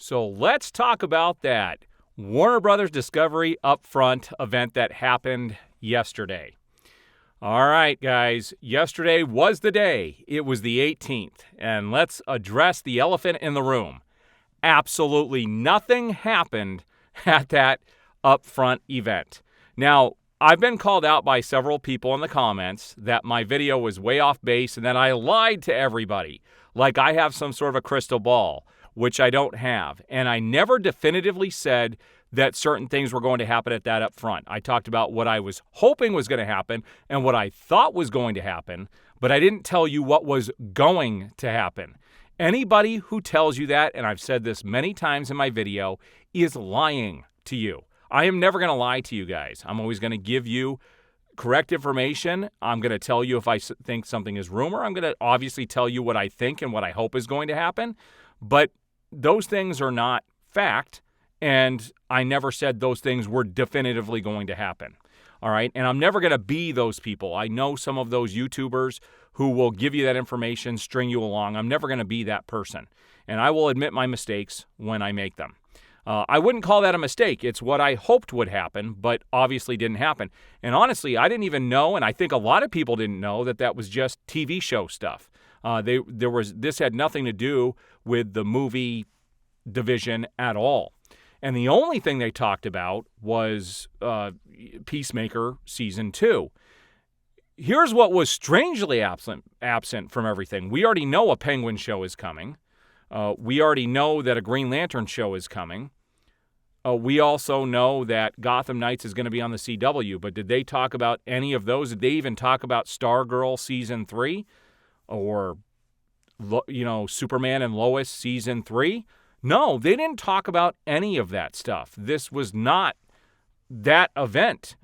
So let's talk about that Warner Brothers Discovery Upfront event that happened yesterday. All right, guys, yesterday was the day. It was the 18th, and let's address the elephant in the room. Absolutely nothing happened at that Upfront event. Now, I've been called out by several people in the comments that my video was way off base and that I lied to everybody, like I have some sort of a crystal ball, which I don't have. And I never definitively said that certain things were going to happen at that Upfront. I talked about what I was hoping was going to happen and what I thought was going to happen, but I didn't tell you what was going to happen. Anybody who tells you that, and I've said this many times in my video, is lying to you. I am never going to lie to you guys. I'm always going to give you correct information. I'm going to tell you if I think something is rumor. I'm going to obviously tell you what I think and what I hope is going to happen. But those things are not fact, and I never said those things were definitively going to happen. All right, and I'm never going to be those people. I know some of those YouTubers who will give you that information, string you along. I'm never going to be that person, and I will admit my mistakes when I make them. I wouldn't call that a mistake. It's what I hoped would happen, but obviously didn't happen. And honestly, I didn't even know, and I think a lot of people didn't know, that was just TV show stuff. This had nothing to do with the movie division at all. And the only thing they talked about was Peacemaker Season 2. Here's what was strangely absent from everything. We already know a Penguin show is coming. We already know that a Green Lantern show is coming. We also know that Gotham Knights is going to be on the CW, but did they talk about any of those? Did they even talk about Stargirl Season 3? Or, Superman and Lois Season 3? No, they didn't talk about any of that stuff. This was not that event.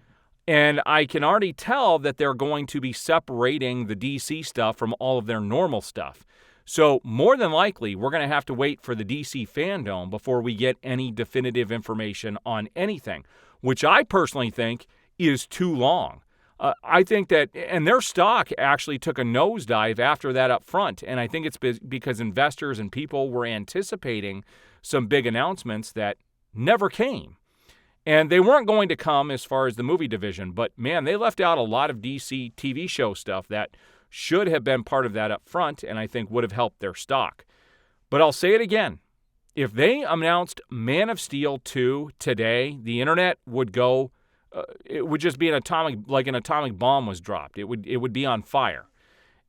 And I can already tell that they're going to be separating the DC stuff from all of their normal stuff. So more than likely, we're going to have to wait for the DC fandom before we get any definitive information on anything, which I personally think is too long. I think that, and their stock actually took a nosedive after that Upfront, and I think it's because investors and people were anticipating some big announcements that never came. And they weren't going to come as far as the movie division, but man, they left out a lot of DC TV show stuff that should have been part of that Upfront, and I think would have helped their stock. But I'll say it again. If they announced Man of Steel 2 today, the internet would go, it would just be an atomic bomb was dropped. It would be on fire.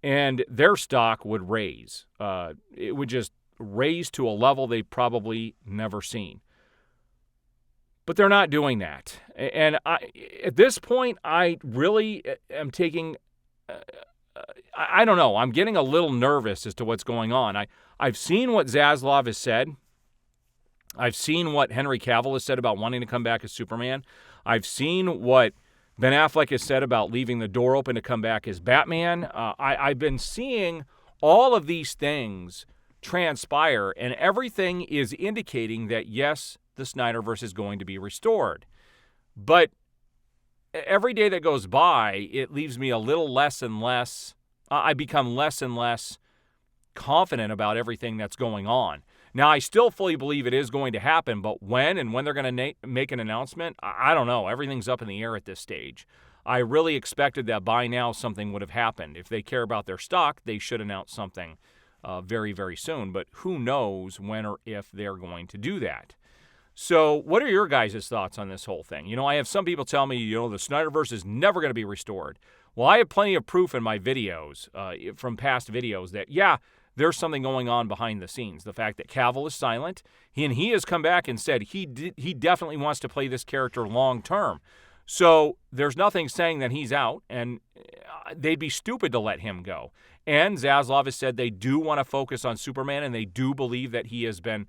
And their stock would raise. It would just raise to a level they've probably never seen. But they're not doing that. And at this point, I really am taking... I don't know. I'm getting a little nervous as to what's going on. I've seen what Zaslav has said. I've seen what Henry Cavill has said about wanting to come back as Superman. I've seen what Ben Affleck has said about leaving the door open to come back as Batman. I've been seeing all of these things transpire, and everything is indicating that, yes, the Snyderverse is going to be restored. But every day that goes by, it leaves me a little less and less, I become less and less confident about everything that's going on. Now, I still fully believe it is going to happen, but when they're going to make an announcement, I don't know. Everything's up in the air at this stage. I really expected that by now something would have happened. If they care about their stock, they should announce something very, very soon, but who knows when or if they're going to do that. So what are your guys' thoughts on this whole thing? I have some people tell me, the Snyderverse is never going to be restored. Well, I have plenty of proof in my videos, from past videos, that, yeah, there's something going on behind the scenes. The fact that Cavill is silent, he has come back and said he definitely wants to play this character long term. So there's nothing saying that he's out, and they'd be stupid to let him go. And Zaslav has said they do want to focus on Superman, and they do believe that he has been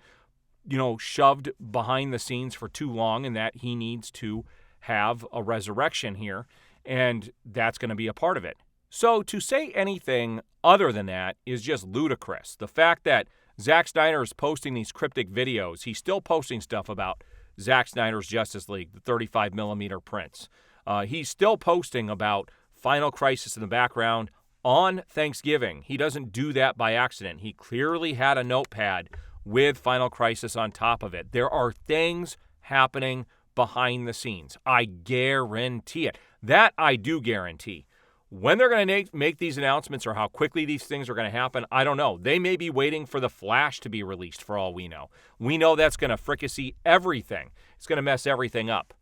shoved behind the scenes for too long and that he needs to have a resurrection here, and that's going to be a part of it. So to say anything other than that is just ludicrous. The fact that Zack Snyder is posting these cryptic videos, he's still posting stuff about Zack Snyder's Justice League, the 35mm prints. He's still posting about Final Crisis in the background on Thanksgiving. He doesn't do that by accident. He clearly had a notepad with Final Crisis on top of it. There are things happening behind the scenes. I guarantee it. That I do guarantee. When they're going to make these announcements or how quickly these things are going to happen, I don't know. They may be waiting for the Flash to be released for all we know. We know that's going to fricassee everything. It's going to mess everything up.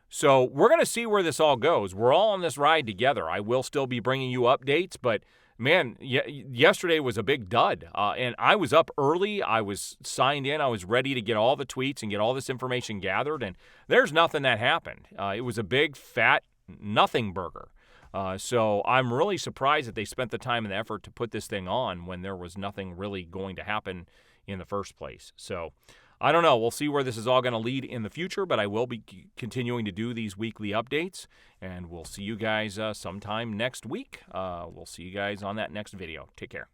So we're going to see where this all goes. We're all on this ride together. I will still be bringing you updates, but man, yesterday was a big dud. And I was up early. I was signed in. I was ready to get all the tweets and get all this information gathered. And there's nothing that happened. It was a big, fat nothing burger. So I'm really surprised that they spent the time and the effort to put this thing on when there was nothing really going to happen in the first place. So I don't know. We'll see where this is all going to lead in the future, but I will be continuing to do these weekly updates, and we'll see you guys sometime next week. We'll see you guys on that next video. Take care.